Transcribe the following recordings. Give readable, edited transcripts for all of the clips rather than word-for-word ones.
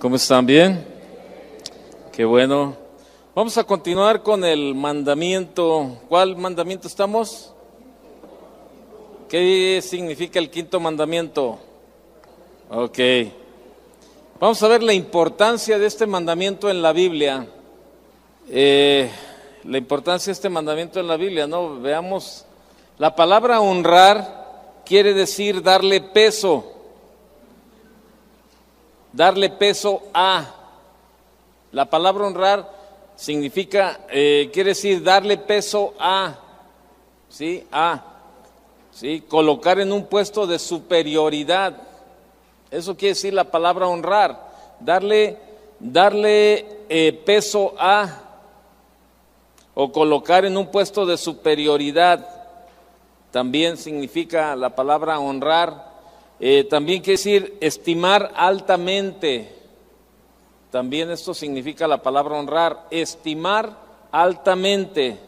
¿Cómo están? ¿Bien? Qué bueno. Vamos a continuar con el mandamiento. ¿Cuál mandamiento estamos? ¿Qué significa el quinto mandamiento? Ok. Vamos a ver la importancia de este mandamiento en la Biblia. La importancia de este mandamiento en la Biblia, ¿no? Veamos. La palabra honrar quiere decir darle peso. Darle peso a. La palabra honrar significa, quiere decir darle peso a, ¿sí? A, ¿sí? Colocar en un puesto de superioridad. Eso quiere decir la palabra honrar. Darle peso a, o colocar en un puesto de superioridad. También significa la palabra honrar. También quiere decir estimar altamente. También esto significa la palabra honrar, estimar altamente.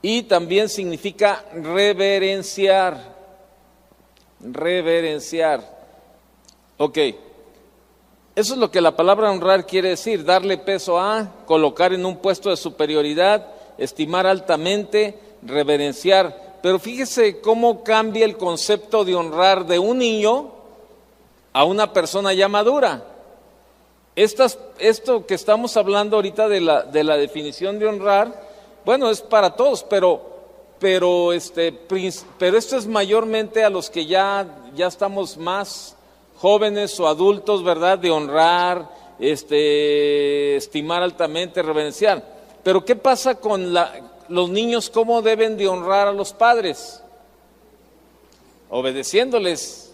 Y también significa reverenciar. Reverenciar. Ok. Eso es lo que la palabra honrar quiere decir, darle peso a, colocar en un puesto de superioridad, estimar altamente, reverenciar. Pero fíjese cómo cambia el concepto de honrar de un niño a una persona ya madura. Esto que estamos hablando ahorita de la definición de honrar, bueno, es para todos, pero esto es mayormente a los que ya estamos más jóvenes o adultos, ¿verdad? De honrar, estimar altamente, reverenciar. Pero ¿qué pasa con los niños? ¿Cómo deben de honrar a los padres? Obedeciéndoles,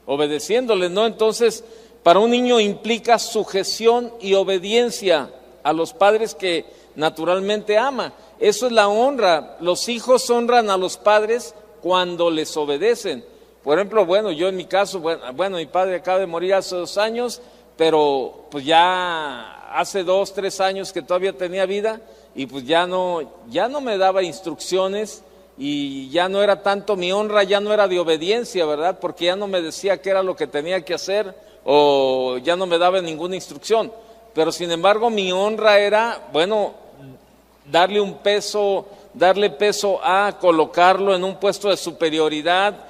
¿no? Entonces, para un niño implica sujeción y obediencia a los padres que naturalmente ama. Eso es la honra. Los hijos honran a los padres cuando les obedecen. Por ejemplo, bueno, yo en mi caso, bueno, mi padre acaba de morir hace 2 años, pero pues ya hace 2, 3 años que todavía tenía vida y pues ya no me daba instrucciones y ya no era tanto mi honra, ya no era de obediencia, ¿verdad? Porque ya no me decía qué era lo que tenía que hacer o ya no me daba ninguna instrucción. Pero sin embargo mi honra era, bueno, darle peso a, colocarlo en un puesto de superioridad,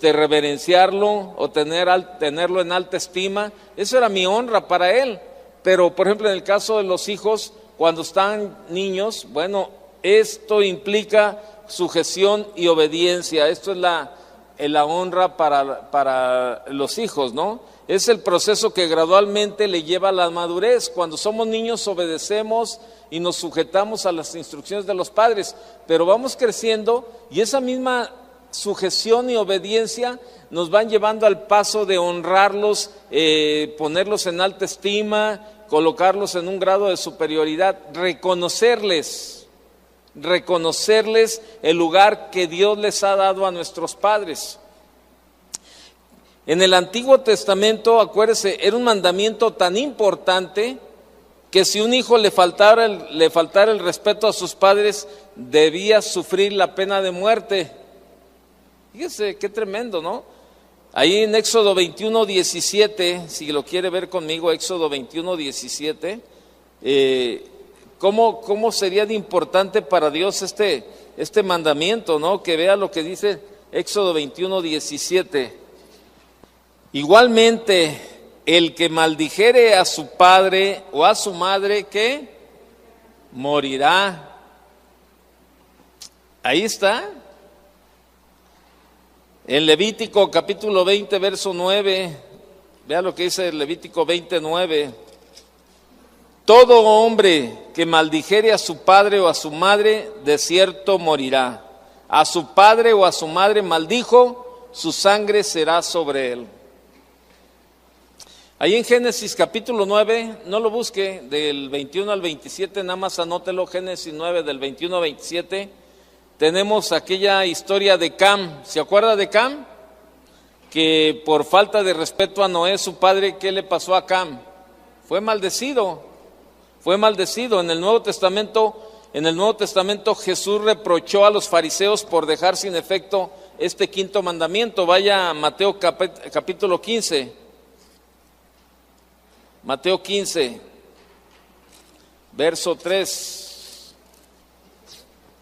reverenciarlo o tenerlo en alta estima. Eso era mi honra para él. Pero por ejemplo en el caso de los hijos, cuando están niños, bueno, esto implica sujeción y obediencia. Esto es la honra para los hijos, ¿no? Es el proceso que gradualmente le lleva a la madurez. Cuando somos niños obedecemos y nos sujetamos a las instrucciones de los padres, pero vamos creciendo y esa misma sujeción y obediencia nos van llevando al paso de honrarlos, ponerlos en alta estima, colocarlos en un grado de superioridad, reconocerles el lugar que Dios les ha dado a nuestros padres. En el Antiguo Testamento, acuérdese, era un mandamiento tan importante que si un hijo le faltara el respeto a sus padres, debía sufrir la pena de muerte. Fíjese, qué tremendo, ¿no? Ahí en Éxodo 21:17, si lo quiere ver conmigo, Éxodo 21:17, ¿cómo sería de importante para Dios este mandamiento, ¿no? Que vea lo que dice Éxodo 21:17. Igualmente, el que maldijere a su padre o a su madre, ¿qué? Morirá. Ahí está. En Levítico capítulo 20, verso 9, vea lo que dice Levítico 20:9. Todo hombre que maldijere a su padre o a su madre, de cierto morirá. A su padre o a su madre maldijo, su sangre será sobre él. Ahí en Génesis capítulo 9, no lo busque, del 21 al 27, nada más anótelo, Génesis 9 del 21 al 27, tenemos aquella historia de Cam. ¿Se acuerda de Cam? Que por falta de respeto a Noé, su padre, ¿qué le pasó a Cam? Fue maldecido. En el Nuevo Testamento Jesús reprochó a los fariseos por dejar sin efecto este quinto mandamiento. Vaya a Mateo capítulo 15. Mateo 15, verso 3.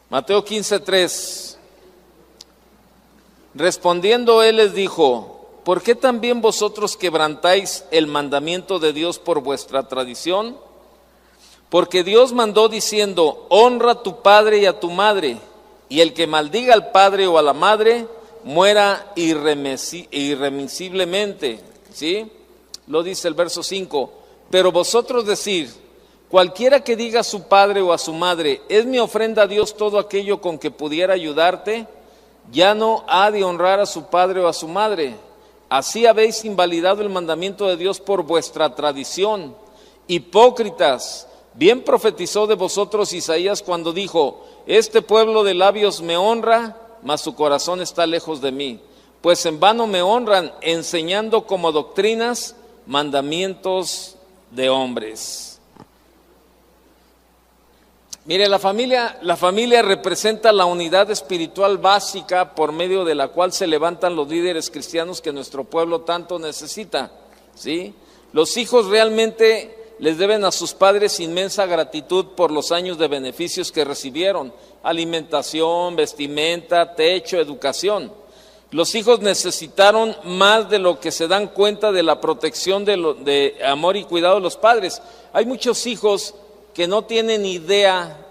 Mateo 15, 3. Respondiendo él les dijo: ¿por qué también vosotros quebrantáis el mandamiento de Dios por vuestra tradición? Porque Dios mandó diciendo: honra a tu padre y a tu madre, y el que maldiga al padre o a la madre muera irremisiblemente. ¿Sí? Lo dice el verso 5. Pero vosotros decís: cualquiera que diga a su padre o a su madre, es mi ofrenda a Dios todo aquello con que pudiera ayudarte, ya no ha de honrar a su padre o a su madre. Así habéis invalidado el mandamiento de Dios por vuestra tradición. Hipócritas, bien profetizó de vosotros Isaías cuando dijo: este pueblo de labios me honra, mas su corazón está lejos de mí. Pues en vano me honran, enseñando como doctrinas mandamientos de hombres. Mire, la familia representa la unidad espiritual básica por medio de la cual se levantan los líderes cristianos que nuestro pueblo tanto necesita. ¿Sí? Los hijos realmente les deben a sus padres inmensa gratitud por los años de beneficios que recibieron: alimentación, vestimenta, techo, educación. Los hijos necesitaron más de lo que se dan cuenta de la protección de amor y cuidado de los padres. Hay muchos hijos que no tienen idea,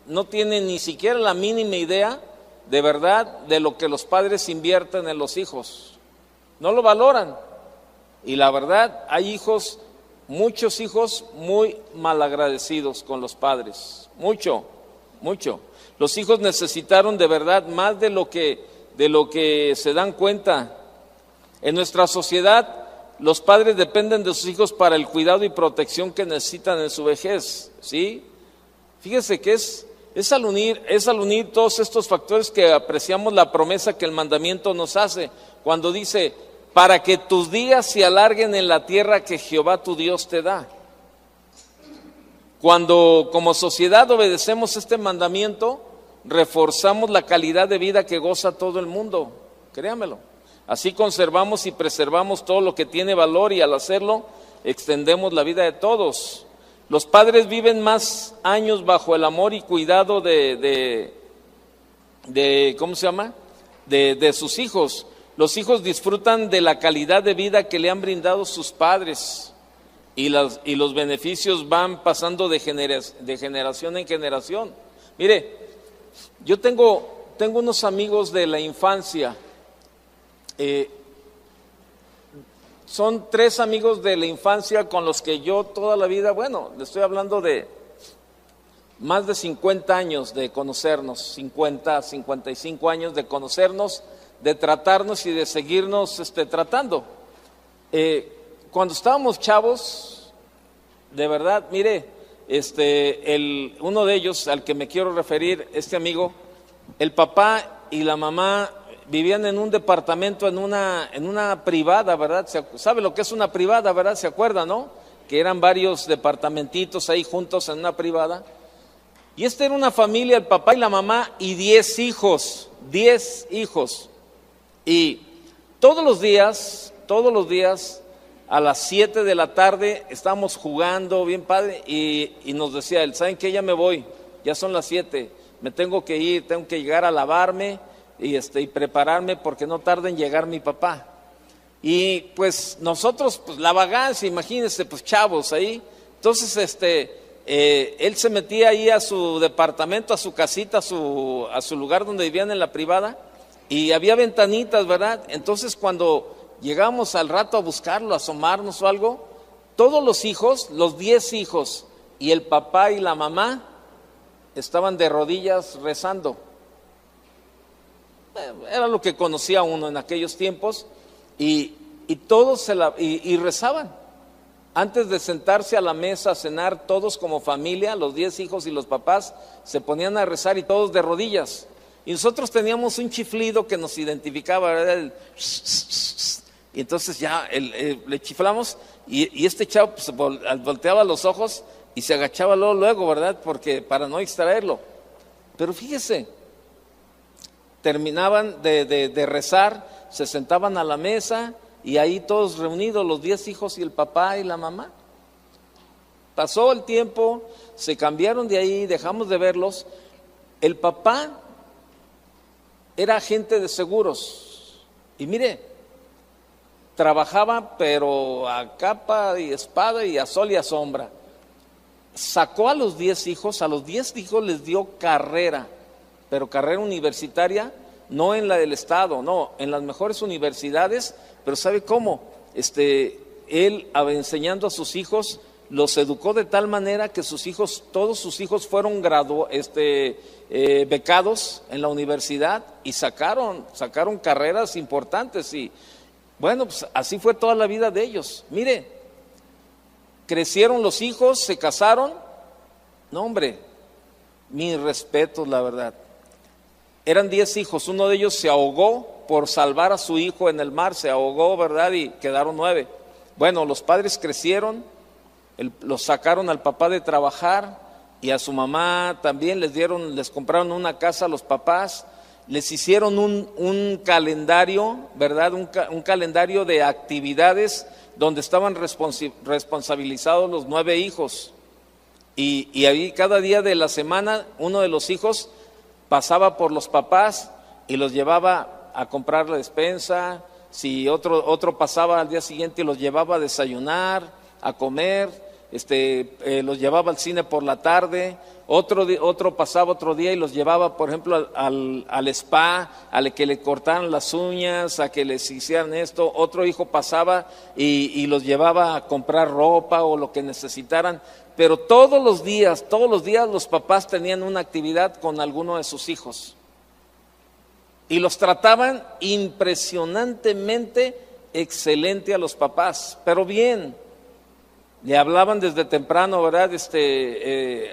no tienen ni siquiera la mínima idea de verdad de lo que los padres invierten en los hijos. No lo valoran. Y la verdad, hay hijos, muchos hijos muy malagradecidos con los padres. Mucho. Los hijos necesitaron de verdad más de lo que se dan cuenta. En nuestra sociedad, los padres dependen de sus hijos para el cuidado y protección que necesitan en su vejez. ¿Sí? Fíjese que es al unir todos estos factores que apreciamos la promesa que el mandamiento nos hace, cuando dice: para que tus días se alarguen en la tierra que Jehová tu Dios te da. Cuando como sociedad obedecemos este mandamiento, reforzamos la calidad de vida que goza todo el mundo, créamelo. Así conservamos y preservamos todo lo que tiene valor, y al hacerlo extendemos la vida de todos. Los padres viven más años bajo el amor y cuidado de sus hijos. Los hijos disfrutan de la calidad de vida que le han brindado sus padres, y los beneficios van pasando de generación en generación. Mire, yo tengo unos amigos de la infancia. Son 3 amigos de la infancia con los que yo toda la vida, le estoy hablando de más de 50 años de conocernos, 55 años de conocernos, de tratarnos y de seguirnos tratando. Cuando estábamos chavos, de verdad, mire, uno de ellos al que me quiero referir, este amigo, el papá y la mamá vivían en un departamento, en una privada, ¿verdad? ¿Sabe lo que es una privada, verdad? ¿Se acuerda, no? Que eran varios departamentitos ahí juntos en una privada. Y era una familia, el papá y la mamá, y 10 hijos. Y todos los días, a las 7 de la tarde, estábamos jugando bien padre, y nos decía él: ¿saben qué? Ya me voy, ya son las 7, me tengo que ir, tengo que llegar a lavarme y prepararme porque no tarda en llegar mi papá. Y pues nosotros, pues la vagancia, imagínense, pues chavos ahí. Entonces él se metía ahí a su departamento, a su casita, a su lugar donde vivían en la privada, y había ventanitas, ¿verdad? Entonces cuando llegamos al rato a buscarlo, a asomarnos o algo, todos los hijos, los 10 hijos y el papá y la mamá estaban de rodillas rezando. Era lo que conocía uno en aquellos tiempos, y todos y rezaban. Antes de sentarse a la mesa a cenar, todos como familia, los 10 hijos y los papás, se ponían a rezar, y todos de rodillas. Y nosotros teníamos un chiflido que nos identificaba, ¿verdad? Y entonces ya le chiflamos, y este chavo pues, volteaba los ojos y se agachaba luego, ¿verdad? Porque para no distraerlo. Pero fíjese, terminaban de rezar, se sentaban a la mesa, y ahí todos reunidos, los 10 hijos y el papá y la mamá. Pasó el tiempo, se cambiaron de ahí, dejamos de verlos. El papá era agente de seguros y mire, trabajaba pero a capa y espada y a sol y a sombra. Sacó a los 10 hijos, a los 10 hijos les dio carrera, pero carrera universitaria, no en la del estado, no, en las mejores universidades. Pero ¿sabe cómo? Él, enseñando a sus hijos, los educó de tal manera que sus hijos, todos sus hijos fueron becados en la universidad y sacaron carreras importantes. Y bueno, pues así fue toda la vida de ellos. Mire, crecieron los hijos, se casaron. No, hombre, mis respetos, la verdad. Eran 10 hijos, uno de ellos se ahogó por salvar a su hijo en el mar, se ahogó, ¿verdad? Y quedaron 9. Bueno, los padres crecieron, los sacaron al papá de trabajar y a su mamá también les compraron una casa a los papás, les hicieron un calendario, ¿verdad? Un calendario de actividades donde estaban responsabilizados los 9 hijos. Y ahí cada día de la semana uno de los hijos pasaba por los papás y los llevaba a comprar la despensa. Si otro pasaba al día siguiente y los llevaba a desayunar, a comer, los llevaba al cine por la tarde. Otro pasaba otro día y los llevaba, por ejemplo, al spa, a que le cortaran las uñas, a que les hicieran esto. Otro hijo pasaba y los llevaba a comprar ropa o lo que necesitaran. Pero todos los días los papás tenían una actividad con alguno de sus hijos. Y los trataban impresionantemente excelente a los papás, pero bien. Le hablaban desde temprano, ¿verdad?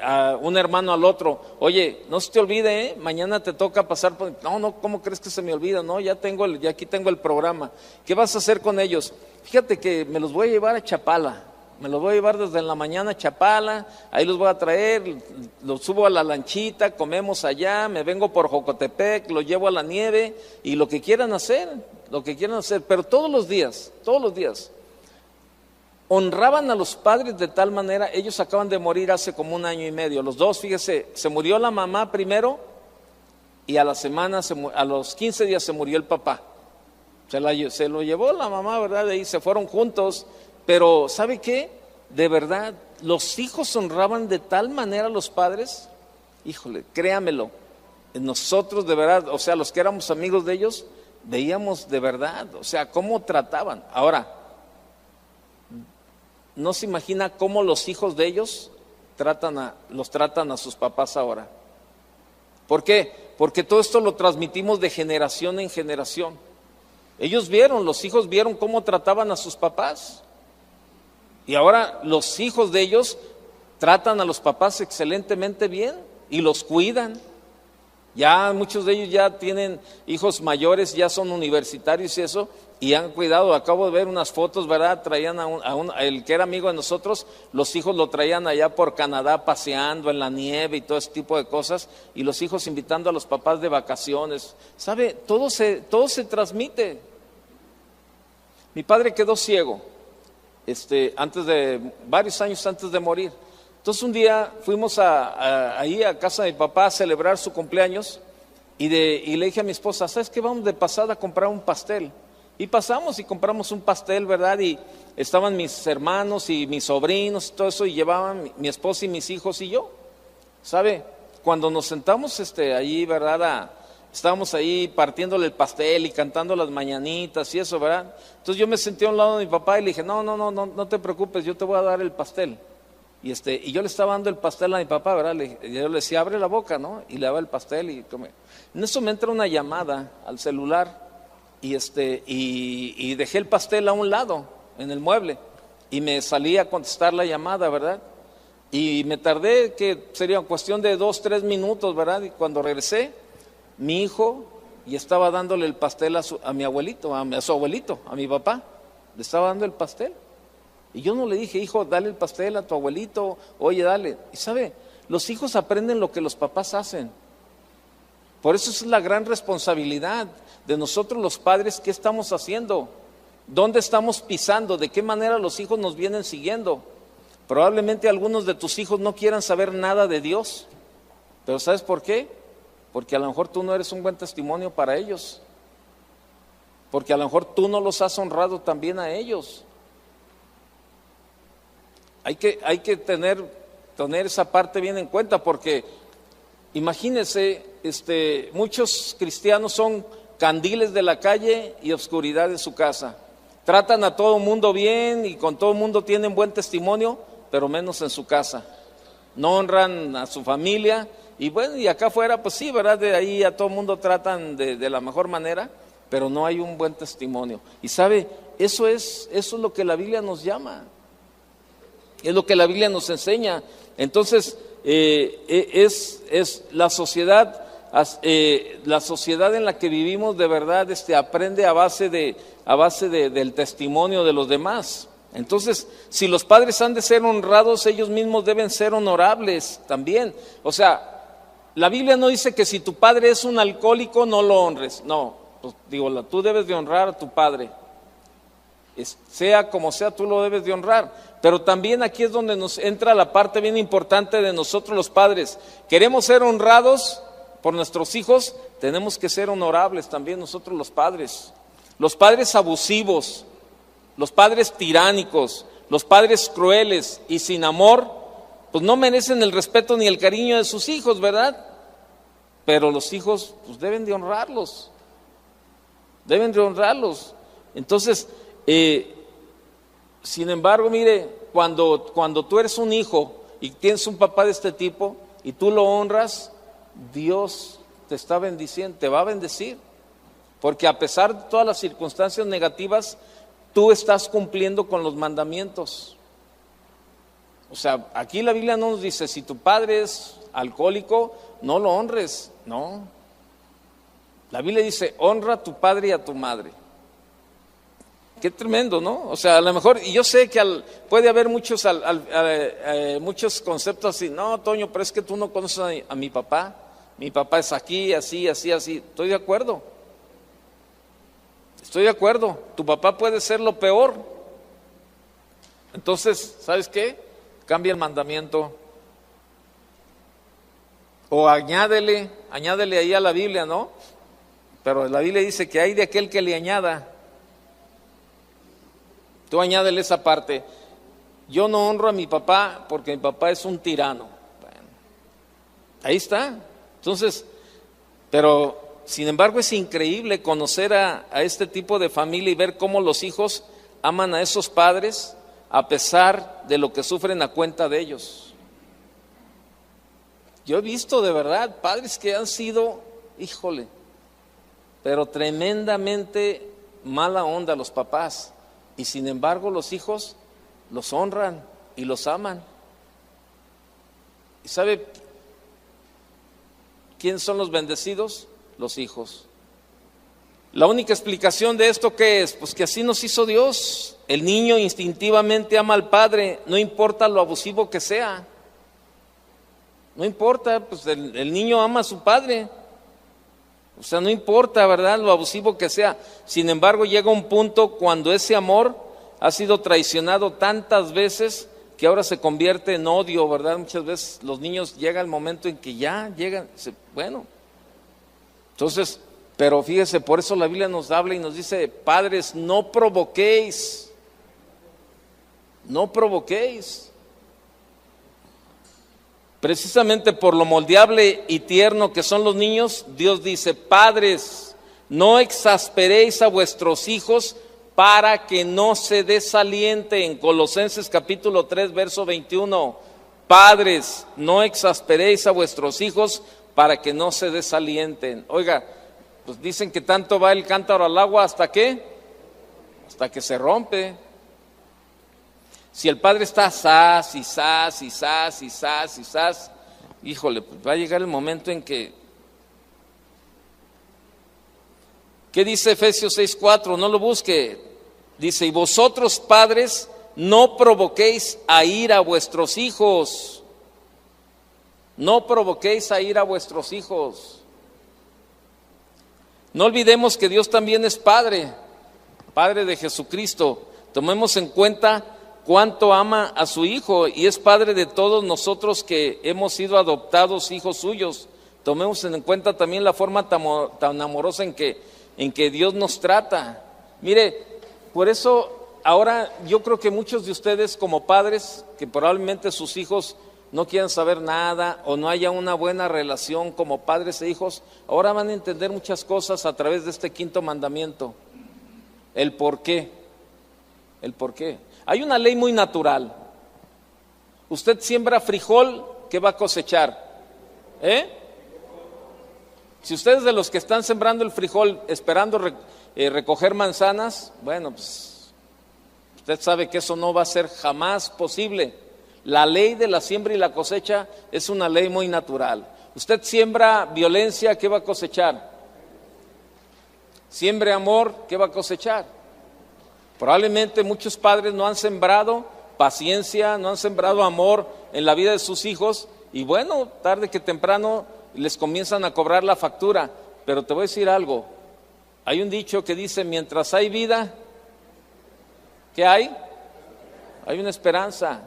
A un hermano al otro, oye, no se te olvide, mañana te toca pasar por... No, ¿cómo crees que se me olvida? No, ya aquí tengo el programa. ¿Qué vas a hacer con ellos? Fíjate que me los voy a llevar a Chapala. Me los voy a llevar desde la mañana a Chapala, ahí los voy a traer, los subo a la lanchita, comemos allá, me vengo por Jocotepec, los llevo a la nieve y lo que quieran hacer, pero todos los días, honraban a los padres de tal manera. Ellos acaban de morir hace como 1 año y medio, los dos, fíjese, se murió la mamá primero y a los 15 días se murió el papá. Se lo llevó la mamá, ¿verdad? De ahí se fueron juntos. Pero ¿sabe qué? De verdad, los hijos honraban de tal manera a los padres, híjole, créamelo, nosotros de verdad, o sea, los que éramos amigos de ellos, veíamos de verdad, o sea, cómo trataban. Ahora, no se imagina cómo los hijos de ellos los tratan a sus papás ahora. ¿Por qué? Porque todo esto lo transmitimos de generación en generación. Los hijos vieron cómo trataban a sus papás. Y ahora los hijos de ellos tratan a los papás excelentemente bien y los cuidan. Ya muchos de ellos ya tienen hijos mayores, ya son universitarios y eso, y han cuidado. Acabo de ver unas fotos, ¿verdad? Traían el que era amigo de nosotros, los hijos lo traían allá por Canadá paseando en la nieve y todo ese tipo de cosas, y los hijos invitando a los papás de vacaciones. ¿Sabe? Todo se transmite. Mi padre quedó ciego. Varios años antes de morir. Entonces un día fuimos ahí a casa de mi papá a celebrar su cumpleaños y le dije a mi esposa, ¿sabes qué? Vamos de pasada a comprar un pastel. Y pasamos y compramos un pastel, ¿verdad? Y estaban mis hermanos y mis sobrinos y todo eso, y llevaban mi esposa y mis hijos y yo. ¿Sabe? Cuando nos sentamos allí, ¿verdad? Estábamos ahí partiéndole el pastel y cantando las mañanitas y eso, ¿verdad? Entonces yo me senté a un lado de mi papá y le dije, no te preocupes, yo te voy a dar el pastel. Y yo le estaba dando el pastel a mi papá, ¿verdad? Yo le decía, abre la boca, ¿no? Y le daba el pastel y come. En eso me entra una llamada al celular y dejé el pastel a un lado, en el mueble, y me salí a contestar la llamada, ¿verdad? Y me tardé, que sería cuestión de 2-3 minutos, ¿verdad? Y cuando regresé, mi hijo y estaba dándole el pastel a mi abuelito, a su abuelito, a mi papá, le estaba dando el pastel. Y yo no le dije, hijo, dale el pastel a tu abuelito, oye, dale. Y sabe, los hijos aprenden lo que los papás hacen. Por eso es la gran responsabilidad de nosotros los padres. ¿Qué estamos haciendo? ¿Dónde estamos pisando? ¿De qué manera los hijos nos vienen siguiendo? Probablemente algunos de tus hijos no quieran saber nada de Dios, pero ¿sabes por qué? Porque a lo mejor tú no eres un buen testimonio para ellos, porque a lo mejor tú no los has honrado también a ellos. Hay que tener esa parte bien en cuenta, porque imagínense, muchos cristianos son candiles de la calle y obscuridad de su casa. Tratan a todo mundo bien y con todo mundo tienen buen testimonio, pero menos en su casa. No honran a su familia y bueno, y acá afuera pues sí, ¿verdad? De ahí a todo mundo tratan de la mejor manera, pero no hay un buen testimonio. Y sabe, eso es lo que la Biblia nos llama, es lo que la Biblia nos enseña. Entonces, es la sociedad en la que vivimos de verdad, aprende a base del testimonio de los demás. Entonces, si los padres han de ser honrados, ellos mismos deben ser honorables también. O sea, la Biblia no dice que si tu padre es un alcohólico no lo honres. No, pues, tú debes de honrar a tu padre. Sea como sea, tú lo debes de honrar. Pero también aquí es donde nos entra la parte bien importante de nosotros los padres. Queremos ser honrados por nuestros hijos, tenemos que ser honorables también nosotros los padres. Los padres abusivos, los padres tiránicos, los padres crueles y sin amor, pues no merecen el respeto ni el cariño de sus hijos, ¿verdad? Pero los hijos pues deben de honrarlos. Entonces, sin embargo, mire, cuando tú eres un hijo y tienes un papá de este tipo y tú lo honras, Dios te está bendiciendo, te va a bendecir, porque a pesar de todas las circunstancias negativas, tú estás cumpliendo con los mandamientos. O sea, aquí la Biblia no nos dice, si tu padre es alcohólico, no lo honres, no. La Biblia dice, honra a tu padre y a tu madre. Qué tremendo, ¿no? O sea, a lo mejor, y yo sé que puede haber muchos conceptos así, no, Toño, pero es que tú no conoces a mi papá es aquí, así, estoy de acuerdo, tu papá puede ser lo peor. Entonces, ¿sabes qué? Cambia el mandamiento, o añádele ahí a la Biblia, ¿no? Pero la Biblia dice que hay de aquel que le añada. Tú añádele esa parte. Yo no honro a mi papá porque mi papá es un tirano. Bueno, ahí está. Entonces, pero sin embargo es increíble conocer a este tipo de familia y ver cómo los hijos aman a esos padres a pesar de lo que sufren a cuenta de ellos. Yo he visto de verdad padres que han sido, híjole, pero tremendamente mala onda los papás. Y sin embargo los hijos los honran y los aman. ¿Y sabe quiénes son los bendecidos? Los hijos. La única explicación de esto, ¿qué es? Pues que así nos hizo Dios. El niño instintivamente ama al padre, no importa lo abusivo que sea. No importa, pues el niño ama a su padre. O sea, no importa, ¿verdad?, lo abusivo que sea. Sin embargo, llega un punto cuando ese amor ha sido traicionado tantas veces que ahora se convierte en odio, ¿verdad? Muchas veces los niños llega el momento en que ya llegan, bueno. Entonces, pero fíjese, por eso la Biblia nos habla y nos dice, padres, no provoquéis. Precisamente por lo moldeable y tierno que son los niños, Dios dice, padres, no exasperéis a vuestros hijos para que no se desalienten. Colosenses capítulo 3, verso 21. Padres, no exasperéis a vuestros hijos para que no se desalienten. Oiga, pues dicen que tanto va el cántaro al agua, ¿hasta qué? Hasta que se rompe. Si el padre está sas, híjole, pues va a llegar el momento en que... ¿Qué dice Efesios 6:4? No lo busque. Dice, y vosotros padres no provoquéis a ira a vuestros hijos. No provoquéis a ira a vuestros hijos. No olvidemos que Dios también es Padre, Padre de Jesucristo. Tomemos en cuenta cuánto ama a su Hijo y es Padre de todos nosotros que hemos sido adoptados hijos suyos. Tomemos en cuenta también la forma tan amorosa en que Dios nos trata. Mire, por eso ahora yo creo que muchos de ustedes como padres, que probablemente sus hijos no quieran saber nada o no haya una buena relación como padres e hijos, ahora van a entender muchas cosas a través de este quinto mandamiento. El por qué. El por qué. Hay una ley muy natural. Usted siembra frijol, ¿qué va a cosechar? Si usted es de los que están sembrando el frijol esperando recoger manzanas, bueno, pues usted sabe que eso no va a ser jamás posible. La ley de la siembra y la cosecha es una ley muy natural. Usted siembra violencia, ¿qué va a cosechar? Siembre amor, ¿qué va a cosechar? Probablemente muchos padres no han sembrado paciencia, no han sembrado amor en la vida de sus hijos y bueno, tarde que temprano les comienzan a cobrar la factura. Pero te voy a decir algo, hay un dicho que dice, mientras hay vida, ¿qué hay? Hay una esperanza.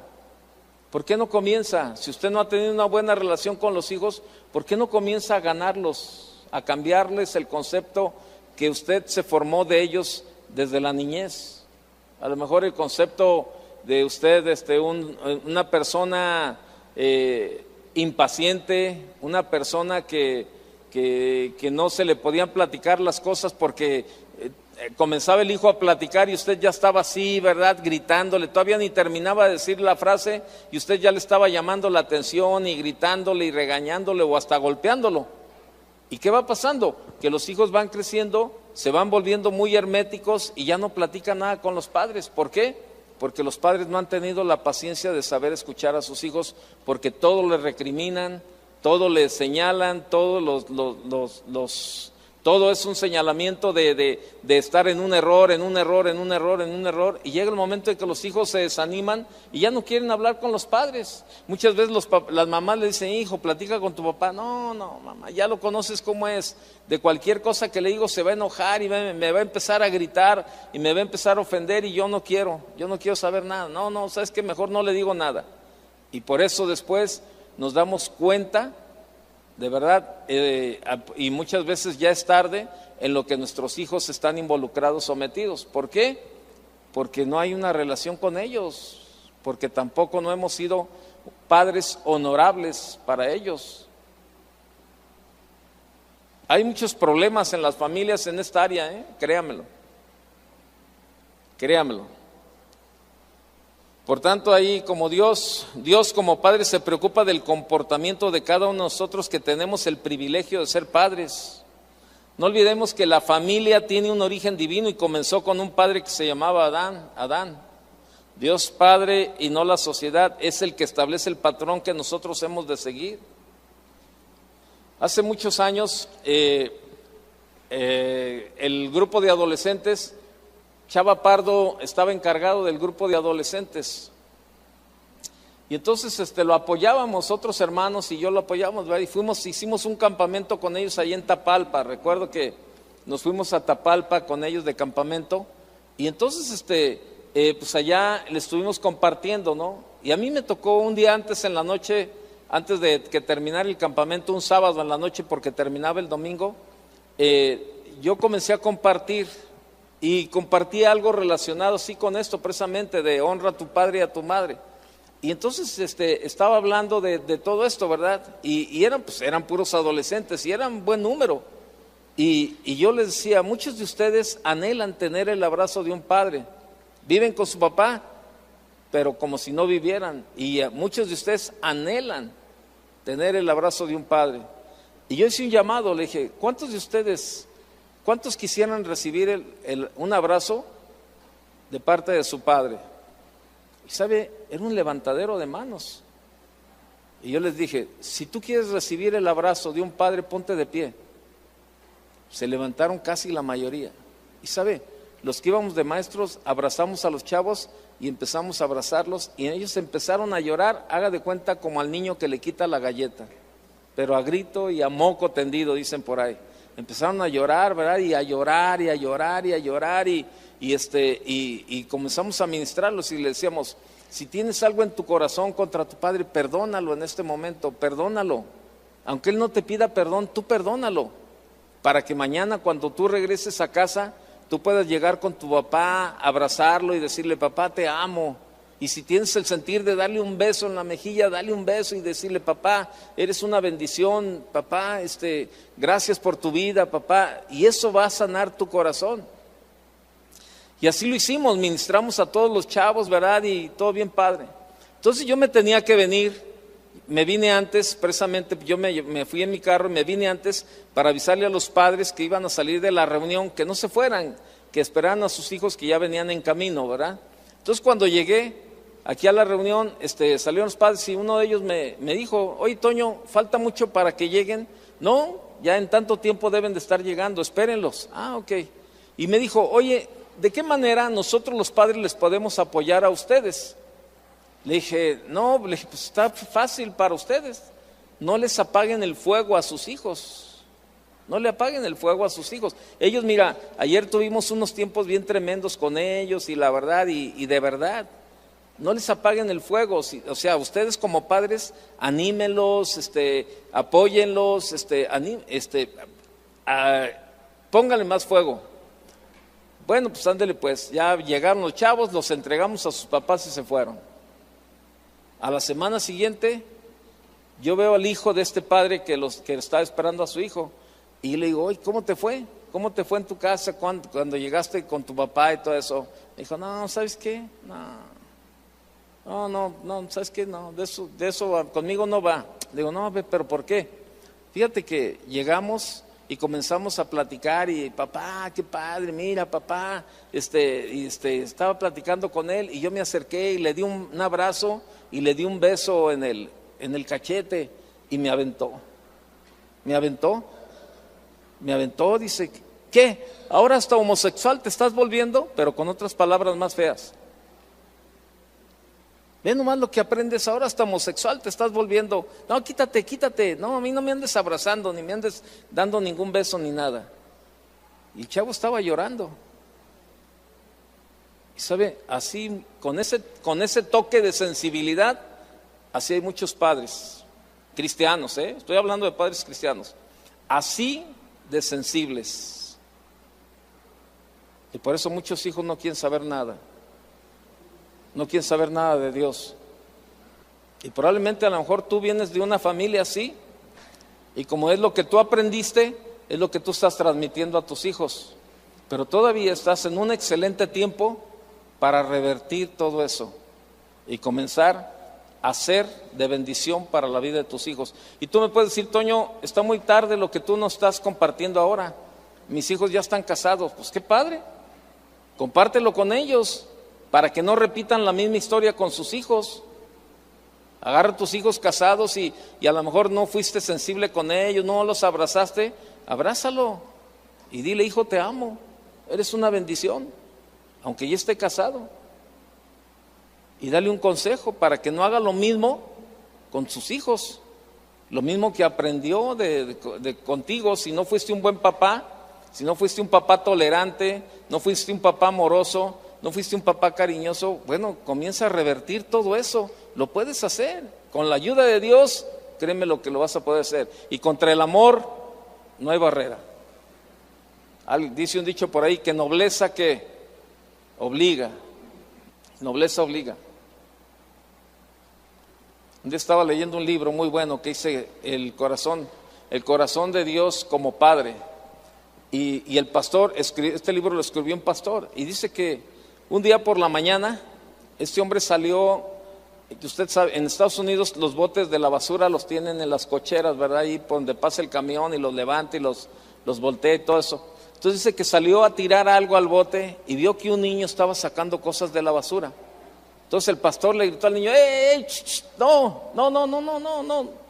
¿Por qué no comienza? Si usted no ha tenido una buena relación con los hijos, ¿por qué no comienza a ganarlos, a cambiarles el concepto que usted se formó de ellos desde la niñez? A lo mejor el concepto de usted, una persona impaciente, una persona que no se le podían platicar las cosas porque comenzaba el hijo a platicar y usted ya estaba así, ¿verdad? Gritándole, todavía ni terminaba de decir la frase y usted ya le estaba llamando la atención y gritándole y regañándole o hasta golpeándolo. ¿Y qué va pasando? Que los hijos van creciendo, se van volviendo muy herméticos y ya no platican nada con los padres. ¿Por qué? Porque los padres no han tenido la paciencia de saber escuchar a sus hijos, porque todo les recriminan, todo les señalan, todo es un señalamiento de estar en un error, y llega el momento en que los hijos se desaniman y ya no quieren hablar con los padres. Muchas veces las mamás le dicen, hijo, platica con tu papá. No, mamá, ya lo conoces cómo es. De cualquier cosa que le digo se va a enojar y me va a empezar a gritar y me va a empezar a ofender y yo no quiero saber nada. No, sabes que mejor no le digo nada. Y por eso después nos damos cuenta, de verdad, y muchas veces ya es tarde en lo que nuestros hijos están involucrados o metidos. ¿Por qué? Porque no hay una relación con ellos, porque tampoco no hemos sido padres honorables para ellos. Hay muchos problemas en las familias en esta área, créamelo. Por tanto, ahí como Dios como Padre se preocupa del comportamiento de cada uno de nosotros que tenemos el privilegio de ser padres. No olvidemos que la familia tiene un origen divino y comenzó con un padre que se llamaba Adán. Dios Padre y no la sociedad es el que establece el patrón que nosotros hemos de seguir. Hace muchos años el grupo de adolescentes, Chava Pardo estaba encargado del grupo de adolescentes y entonces lo apoyábamos, otros hermanos y yo lo apoyábamos, ¿verdad? Y hicimos un campamento con ellos ahí en Tapalpa. Recuerdo que nos fuimos a Tapalpa con ellos de campamento y entonces pues allá le estuvimos compartiendo, ¿no? Y a mí me tocó un día antes en la noche, antes de que terminara el campamento, un sábado en la noche porque terminaba el domingo, yo comencé a compartir. Y compartí algo relacionado así con esto precisamente de honra a tu padre y a tu madre. Y entonces estaba hablando de todo esto, ¿verdad? Y eran puros adolescentes y eran buen número. Y yo les decía, muchos de ustedes anhelan tener el abrazo de un padre. Viven con su papá, pero como si no vivieran. Y muchos de ustedes anhelan tener el abrazo de un padre. Y yo hice un llamado, le dije, ¿cuántos quisieran recibir un abrazo de parte de su padre? Y sabe, era un levantadero de manos. Y yo les dije, si tú quieres recibir el abrazo de un padre, ponte de pie. Se levantaron casi la mayoría. Y sabe, los que íbamos de maestros abrazamos a los chavos y empezamos a abrazarlos y ellos empezaron a llorar, haga de cuenta como al niño que le quita la galleta, pero a grito y a moco tendido, dicen por ahí. Empezaron a llorar, ¿verdad? Y a llorar y comenzamos a ministrarlos y le decíamos, Si tienes algo en tu corazón contra tu padre, perdónalo en este momento, perdónalo. Aunque él no te pida perdón, tú perdónalo, para que mañana cuando tú regreses a casa, tú puedas llegar con tu papá, abrazarlo y decirle: papá, te amo. Y si tienes el sentir de darle un beso en la mejilla, dale un beso y decirle: papá, eres una bendición, papá, gracias por tu vida, papá. Y eso va a sanar tu corazón. Y así lo hicimos, ministramos a todos los chavos, ¿verdad? Y todo bien padre. Entonces yo me tenía que venir, me vine antes, precisamente yo me fui en mi carro y me vine antes para avisarle a los padres que iban a salir de la reunión, que no se fueran, que esperaran a sus hijos que ya venían en camino, ¿verdad? Entonces cuando llegué aquí a la reunión, salieron los padres y uno de ellos me dijo: oye, Toño, falta mucho para que lleguen. No, ya en tanto tiempo deben de estar llegando, espérenlos. Ah, ok. Y me dijo: oye, ¿de qué manera nosotros los padres les podemos apoyar a ustedes? Le dije: no, pues está fácil para ustedes. No les apaguen el fuego a sus hijos. No le apaguen el fuego a sus hijos. Ellos, mira, ayer tuvimos unos tiempos bien tremendos con ellos y la verdad, y de verdad, no les apaguen el fuego. O sea, ustedes como padres, anímenlos, apóyenlos, pónganle más fuego. Bueno, pues ándele pues, ya llegaron los chavos, los entregamos a sus papás y se fueron. A la semana siguiente, yo veo al hijo de este padre que estaba esperando a su hijo, y le digo: oye, ¿cómo te fue? ¿Cómo te fue en tu casa cuando llegaste con tu papá y todo eso? Me dijo: no, ¿sabes qué? No, ¿sabes qué? No, de eso conmigo no va. Le digo: no, pero ¿por qué? Fíjate que llegamos y comenzamos a platicar y: papá, qué padre, mira, papá, estaba platicando con él y yo me acerqué y le di un abrazo y le di un beso en el cachete y me aventó, dice: ¿qué? ¿Ahora hasta homosexual te estás volviendo? Pero con otras palabras más feas. Ve nomás lo que aprendes, ahora hasta homosexual te estás volviendo. No, quítate. No, a mí no me andes abrazando, ni me andes dando ningún beso ni nada. Y el chavo estaba llorando. Y sabe, así, con ese toque de sensibilidad, así hay muchos padres cristianos, estoy hablando de padres cristianos, así de sensibles. Y por eso muchos hijos no quieren saber nada. No quieren saber nada de Dios. Y probablemente a lo mejor tú vienes de una familia así, y como es lo que tú aprendiste, es lo que tú estás transmitiendo a tus hijos. Pero todavía estás en un excelente tiempo para revertir todo eso y comenzar a ser de bendición para la vida de tus hijos. Y tú me puedes decir: Toño, está muy tarde lo que tú nos estás compartiendo ahora. Mis hijos ya están casados. Pues qué padre, compártelo con ellos, para que no repitan la misma historia con sus hijos. Agarra a tus hijos casados y a lo mejor no fuiste sensible con ellos, no los abrazaste, abrázalo y dile: hijo, te amo, eres una bendición, aunque ya esté casado. Y dale un consejo para que no haga lo mismo con sus hijos, lo mismo que aprendió contigo. Si no fuiste un buen papá, si no fuiste un papá tolerante, no fuiste un papá amoroso, no fuiste un papá cariñoso, bueno, comienza a revertir todo eso. Lo puedes hacer, con la ayuda de Dios, créeme lo que lo vas a poder hacer. Y contra el amor no hay barrera. Dice un dicho por ahí que nobleza que obliga, nobleza obliga. Un día estaba leyendo un libro muy bueno que dice el corazón de Dios como padre. Y el pastor, este libro lo escribió un pastor, y dice que un día por la mañana, este hombre salió. Usted sabe, en Estados Unidos los botes de la basura los tienen en las cocheras, ¿verdad? Ahí por donde pasa el camión y los levanta y los voltea y todo eso. Entonces dice que salió a tirar algo al bote y vio que un niño estaba sacando cosas de la basura. Entonces el pastor le gritó al niño: ¡Ey, no!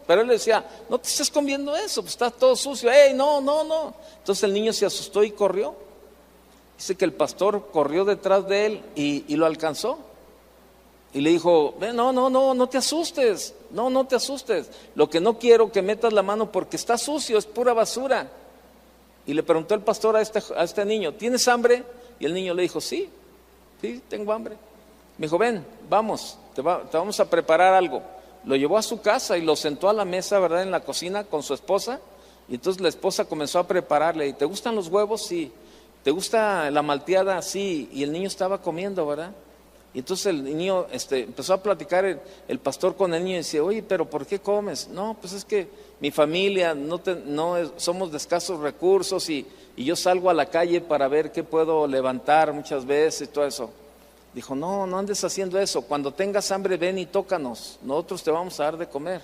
Pero él le decía: no te estés comiendo eso, pues está todo sucio. ¡Ey, no! Entonces el niño se asustó y corrió. Dice que el pastor corrió detrás de él y lo alcanzó. Y le dijo: no te asustes, no te asustes. Lo que no quiero que metas la mano porque está sucio, es pura basura. Y le preguntó el pastor a este niño: ¿tienes hambre? Y el niño le dijo: sí, tengo hambre. Me dijo, ven, vamos, te vamos a preparar algo. Lo llevó a su casa y lo sentó a la mesa, ¿verdad?, en la cocina con su esposa. Y entonces la esposa comenzó a prepararle. ¿Y te gustan los huevos? Sí. ¿Te gusta la malteada? Sí. Y el niño estaba comiendo, ¿verdad? Y entonces el niño empezó a platicar el pastor con el niño y decía, oye, pero ¿por qué comes? No, pues es que mi familia somos de escasos recursos y yo salgo a la calle para ver qué puedo levantar muchas veces y todo eso. Dijo, no andes haciendo eso. Cuando tengas hambre, ven y tócanos. Nosotros te vamos a dar de comer.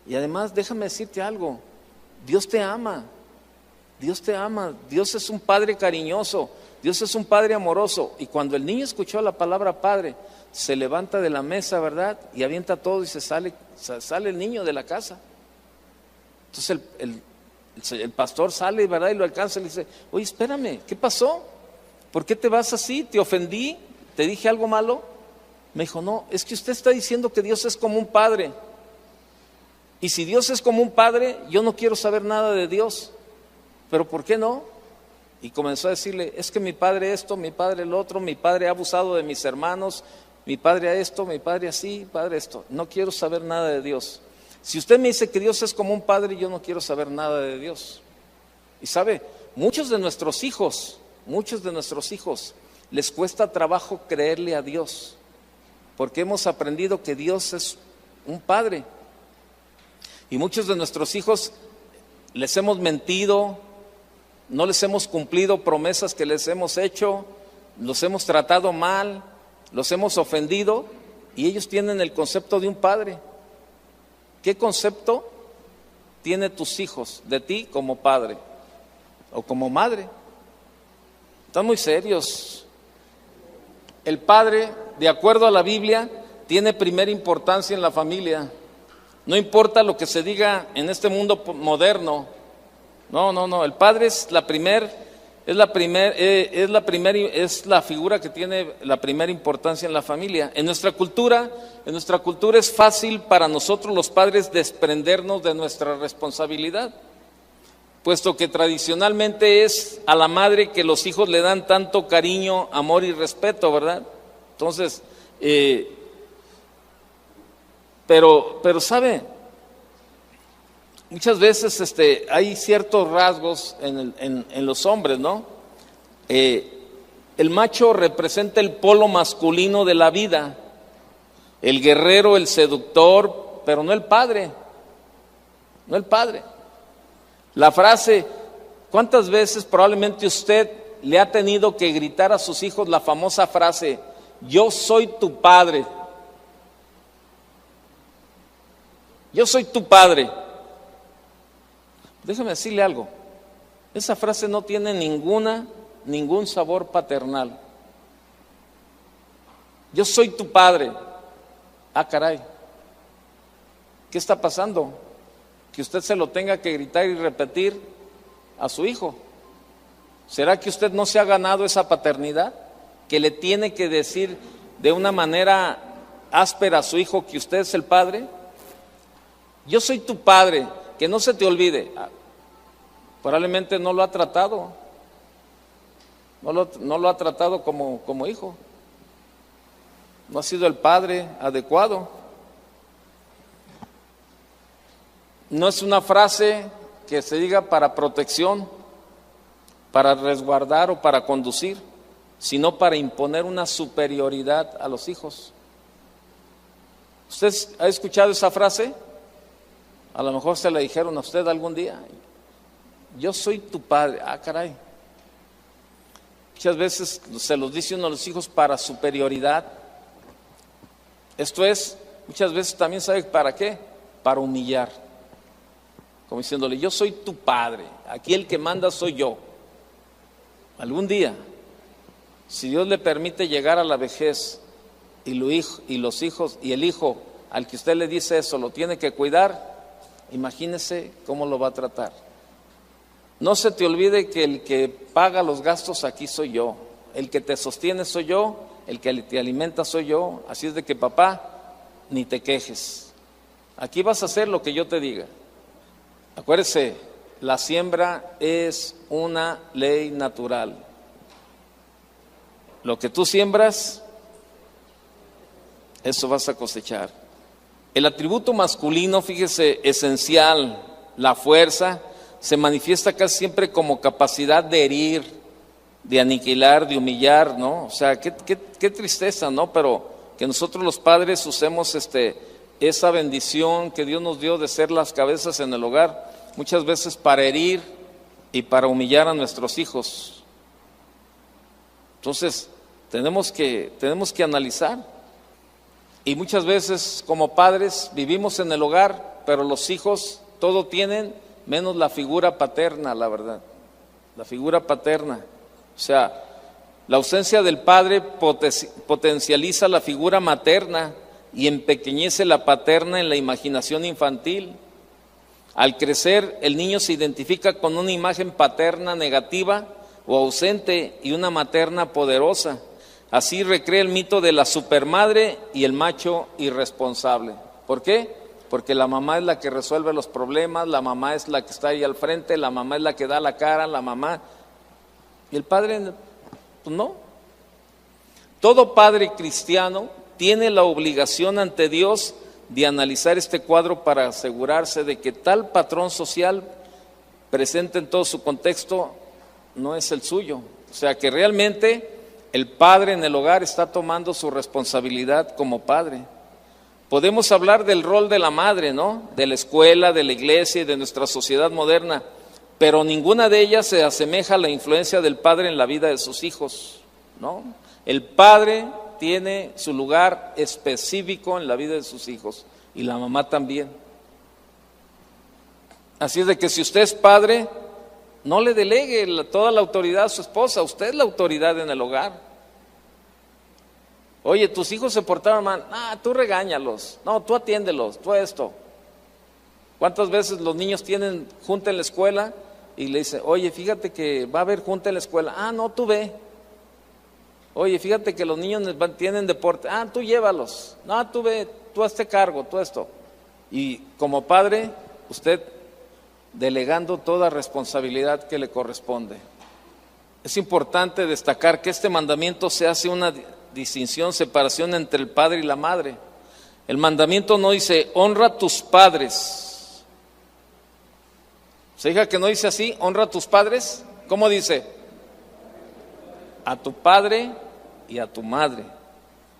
Y además, déjame decirte algo. Dios te ama. Dios te ama. Dios es un Padre cariñoso. Dios es un Padre amoroso. Y cuando el niño escuchó la palabra Padre, se levanta de la mesa, ¿verdad? Y avienta todo y sale el niño de la casa. Entonces el pastor sale, ¿verdad? Y lo alcanza y le dice, oye, espérame, ¿qué pasó? ¿Por qué te vas así? ¿Te ofendí? ¿Te dije algo malo? Me dijo, no, es que usted está diciendo que Dios es como un padre. Y si Dios es como un padre, yo no quiero saber nada de Dios. ¿Pero por qué no? Y comenzó a decirle, es que mi padre esto, mi padre el otro, mi padre ha abusado de mis hermanos, mi padre a esto, mi padre así, mi padre esto. No quiero saber nada de Dios. Si usted me dice que Dios es como un padre, yo no quiero saber nada de Dios. Y sabe, muchos de nuestros hijos, les cuesta trabajo creerle a Dios, porque hemos aprendido que Dios es un padre. Y muchos de nuestros hijos les hemos mentido, no les hemos cumplido promesas que les hemos hecho, los hemos tratado mal, los hemos ofendido, y ellos tienen el concepto de un padre. ¿Qué concepto tienen tus hijos de ti como padre o como madre? Están muy serios. El padre, de acuerdo a la Biblia, tiene primera importancia en la familia. No importa lo que se diga en este mundo moderno. No. El padre es la figura que tiene la primera importancia en la familia. En nuestra cultura es fácil para nosotros los padres desprendernos de nuestra responsabilidad, puesto que tradicionalmente es a la madre que los hijos le dan tanto cariño, amor y respeto, ¿verdad? Entonces, pero ¿sabe? Muchas veces hay ciertos rasgos en los hombres, ¿no? El macho representa el polo masculino de la vida, el guerrero, el seductor, pero no el padre, no el padre. La frase, ¿cuántas veces probablemente usted le ha tenido que gritar a sus hijos la famosa frase, yo soy tu padre? Yo soy tu padre. Déjeme decirle algo, esa frase no tiene ningún sabor paternal. Yo soy tu padre. Ah, caray, ¿qué está pasando? Que usted se lo tenga que gritar y repetir a su hijo. ¿Será que usted no se ha ganado esa paternidad? Que le tiene que decir de una manera áspera a su hijo que usted es el padre. Yo soy tu padre, que no se te olvide. Probablemente no lo ha tratado. No lo ha tratado como hijo. No ha sido el padre adecuado. No es una frase que se diga para protección, para resguardar o para conducir, sino para imponer una superioridad a los hijos. ¿Usted ha escuchado esa frase? A lo mejor se la dijeron a usted algún día. Yo soy tu padre. Ah, caray. Muchas veces se los dice uno a los hijos para superioridad. Esto es, muchas veces también sabe para qué, para humillar. Como diciéndole, yo soy tu padre, aquí el que manda soy yo. Algún día, si Dios le permite llegar a la vejez y los hijos y el hijo al que usted le dice eso lo tiene que cuidar, imagínese cómo lo va a tratar. No se te olvide que el que paga los gastos aquí soy yo, el que te sostiene soy yo, el que te alimenta soy yo, así es de que papá, ni te quejes. Aquí vas a hacer lo que yo te diga. Acuérdese, la siembra es una ley natural. Lo que tú siembras, eso vas a cosechar. El atributo masculino, fíjese, esencial, la fuerza, se manifiesta casi siempre como capacidad de herir, de aniquilar, de humillar, ¿no? O sea, qué tristeza, ¿no? Pero que nosotros los padres usemos esa bendición que Dios nos dio de ser las cabezas en el hogar, muchas veces para herir y para humillar a nuestros hijos. Entonces, tenemos que analizar. Y muchas veces como padres vivimos en el hogar, pero los hijos todo tienen menos la figura paterna, la verdad. La figura paterna. O sea, la ausencia del padre potencializa la figura materna y empequeñece la paterna en la imaginación infantil. Al crecer, el niño se identifica con una imagen paterna negativa o ausente y una materna poderosa. Así recrea el mito de la supermadre y el macho irresponsable. ¿Por qué? Porque la mamá es la que resuelve los problemas, la mamá es la que está ahí al frente, la mamá es la que da la cara, la mamá. Y el padre, pues no. Todo padre cristiano tiene la obligación ante Dios de analizar este cuadro para asegurarse de que tal patrón social presente en todo su contexto no es el suyo. O sea, que realmente el padre en el hogar está tomando su responsabilidad como padre. Podemos hablar del rol de la madre, ¿no? De la escuela, de la iglesia y de nuestra sociedad moderna, pero ninguna de ellas se asemeja a la influencia del padre en la vida de sus hijos, ¿no? El padre tiene su lugar específico en la vida de sus hijos y la mamá también. Así es de que si usted es padre, no le delegue toda la autoridad a su esposa, usted es la autoridad en el hogar. Oye, tus hijos se portaban mal, tú regáñalos, no, tú atiéndelos, tú esto. ¿Cuántas veces los niños tienen junta en la escuela y le dicen, oye, fíjate que va a haber junta en la escuela? No, tú ve. Oye, fíjate que los niños tienen deporte, tú llévalos, no, tú ve, tú hazte cargo, tú esto. Y como padre, usted delegando toda responsabilidad que le corresponde. Es importante destacar que este mandamiento se hace una distinción, separación entre el padre y la madre. El mandamiento no dice, honra a tus padres. ¿Se fija que no dice así, honra a tus padres? ¿Cómo dice? A tu padre y a tu madre.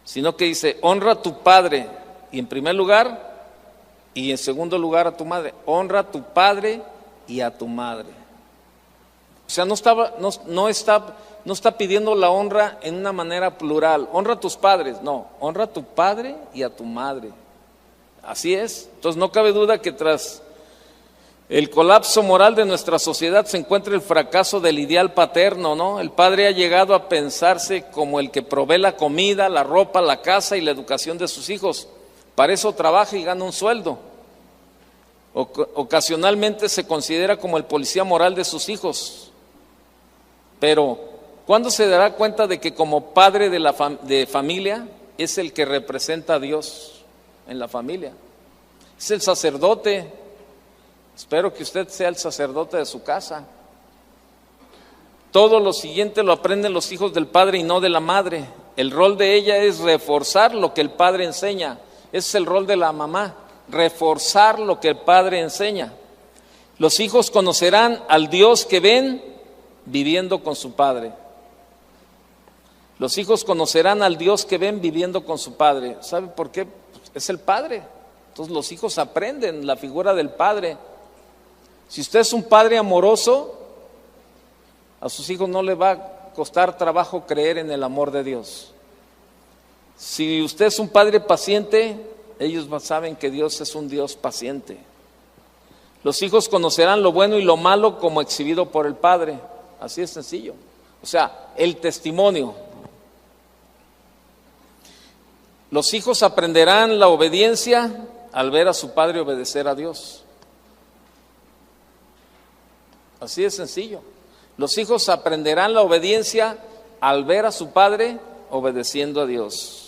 Sino que dice, honra a tu padre y en primer lugar, y en segundo lugar a tu madre. Honra a tu padre y a tu madre. O sea, no está pidiendo la honra en una manera plural. Honra a tus padres, no, honra a tu padre y a tu madre. Así es. Entonces no cabe duda que tras el colapso moral de nuestra sociedad se encuentra el fracaso del ideal paterno, ¿no? El padre ha llegado a pensarse como el que provee la comida, la ropa, la casa y la educación de sus hijos. Para eso trabaja y gana un sueldo. Ocasionalmente se considera como el policía moral de sus hijos. Pero, ¿cuándo se dará cuenta de que como padre de familia es el que representa a Dios en la familia? Es el sacerdote. Espero que usted sea el sacerdote de su casa. Todo lo siguiente lo aprenden los hijos del padre y no de la madre. El rol de ella es reforzar lo que el padre enseña. Ese es el rol de la mamá, reforzar lo que el padre enseña. Los hijos conocerán al Dios que ven viviendo con su padre. Los hijos conocerán al Dios que ven viviendo con su padre. ¿Sabe por qué? Es el padre. Entonces los hijos aprenden la figura del padre. Si usted es un padre amoroso, a sus hijos no le va a costar trabajo creer en el amor de Dios. Si usted es un padre paciente, ellos saben que Dios es un Dios paciente. Los hijos conocerán lo bueno y lo malo como exhibido por el padre. Así es sencillo. O sea, el testimonio. Los hijos aprenderán la obediencia al ver a su padre obedecer a Dios. Así es sencillo. Los hijos aprenderán la obediencia al ver a su padre obedeciendo a Dios.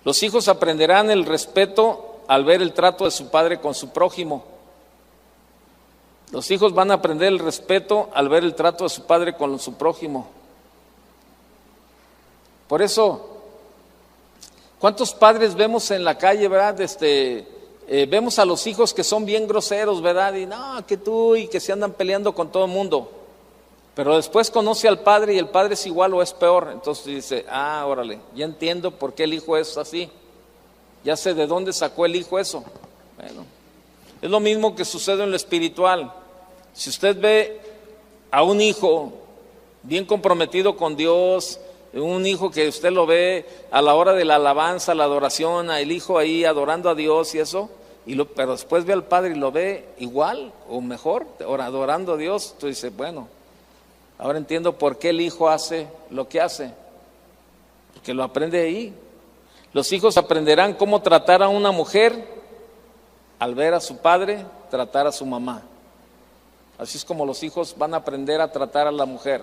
Los hijos aprenderán el respeto al ver el trato de su padre con su prójimo. Los hijos van a aprender el respeto al ver el trato de su padre con su prójimo. Por eso ¿Cuántos padres vemos en la calle, verdad? Vemos a los hijos que son bien groseros, ¿verdad? Y no, que tú, y que se andan peleando con todo el mundo. Pero después conoce al padre y el padre es igual o es peor. Entonces dice, órale, ya entiendo por qué el hijo es así. Ya sé de dónde sacó el hijo eso. Bueno, es lo mismo que sucede en lo espiritual. Si usted ve a un hijo bien comprometido con Dios, un hijo que usted lo ve a la hora de la alabanza, la adoración, el hijo ahí adorando a Dios y eso, pero después ve al padre y lo ve igual o mejor, adorando a Dios, tú dices, bueno, ahora entiendo por qué el hijo hace lo que hace, porque lo aprende ahí. Los hijos aprenderán cómo tratar a una mujer al ver a su padre tratar a su mamá. Así es como los hijos van a aprender a tratar a la mujer.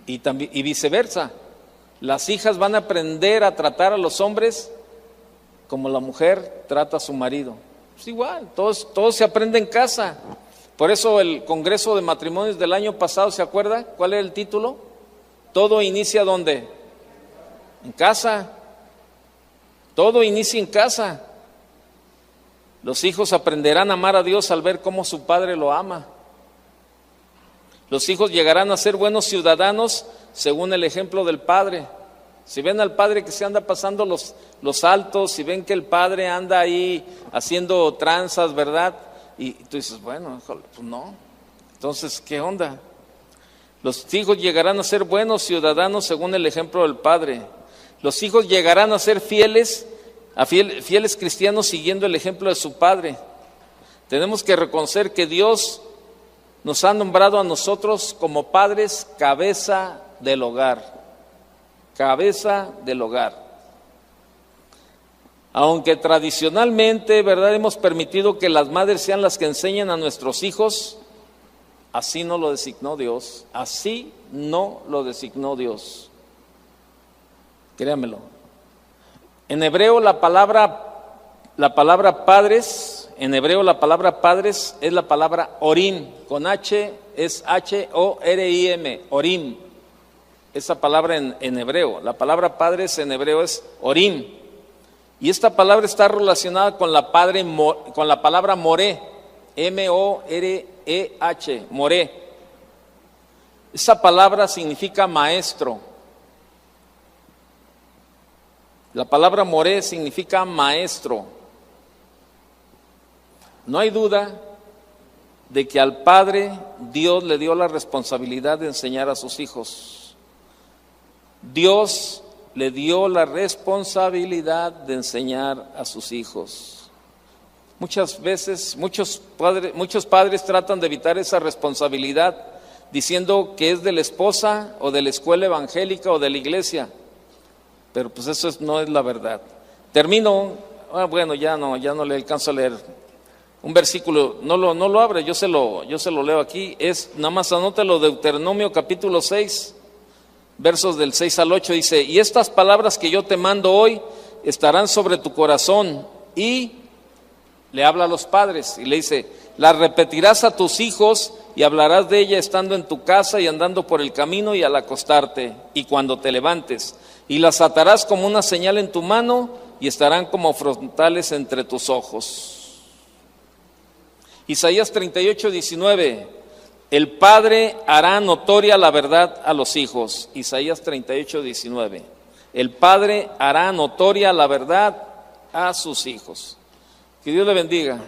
Y viceversa, las hijas van a aprender a tratar a los hombres como la mujer trata a su marido. Es igual, todo se aprende en casa. Por eso el Congreso de Matrimonios del año pasado, ¿se acuerda? ¿Cuál era el título? Todo inicia ¿dónde? En casa. Todo inicia en casa. Los hijos aprenderán a amar a Dios al ver cómo su padre lo ama. Los hijos llegarán a ser buenos ciudadanos según el ejemplo del padre. Si ven al padre que se anda pasando los altos, si ven que el padre anda ahí haciendo tranzas, ¿verdad? Y tú dices, bueno, pues no. Entonces, ¿qué onda? Los hijos llegarán a ser buenos ciudadanos según el ejemplo del padre. Los hijos llegarán a ser fieles cristianos siguiendo el ejemplo de su padre. Tenemos que reconocer que Dios nos ha nombrado a nosotros como padres cabeza del hogar. Cabeza del hogar. Aunque tradicionalmente, ¿verdad?, hemos permitido que las madres sean las que enseñen a nuestros hijos, así no lo designó Dios. Así no lo designó Dios. Créamelo. En hebreo la palabra padres, en hebreo la palabra padres es la palabra orim, con H es H-O-R-I-M, orim. Esa palabra en hebreo, la palabra padres en hebreo es orim. Y esta palabra está relacionada con la palabra moré, M-O-R-E-H, moré. Esa palabra significa maestro. La palabra moré significa maestro. No hay duda de que al padre Dios le dio la responsabilidad de enseñar a sus hijos. Dios le dio la responsabilidad de enseñar a sus hijos. Muchas veces, muchos padres tratan de evitar esa responsabilidad diciendo que es de la esposa o de la escuela evangélica o de la iglesia. Pero pues eso no es la verdad. Termino, ya no le alcanzo a leer un versículo, no lo abre, yo se lo leo aquí, nada más anótalo, Deuteronomio capítulo 6, versos del 6 al 8, dice, y estas palabras que yo te mando hoy estarán sobre tu corazón, y le habla a los padres, y le dice, las repetirás a tus hijos, y hablarás de ella estando en tu casa y andando por el camino y al acostarte, y cuando te levantes, y las atarás como una señal en tu mano, y estarán como frontales entre tus ojos. Isaías 38, 19, el padre hará notoria la verdad a los hijos. Isaías 38, 19, el padre hará notoria la verdad a sus hijos. Que Dios le bendiga.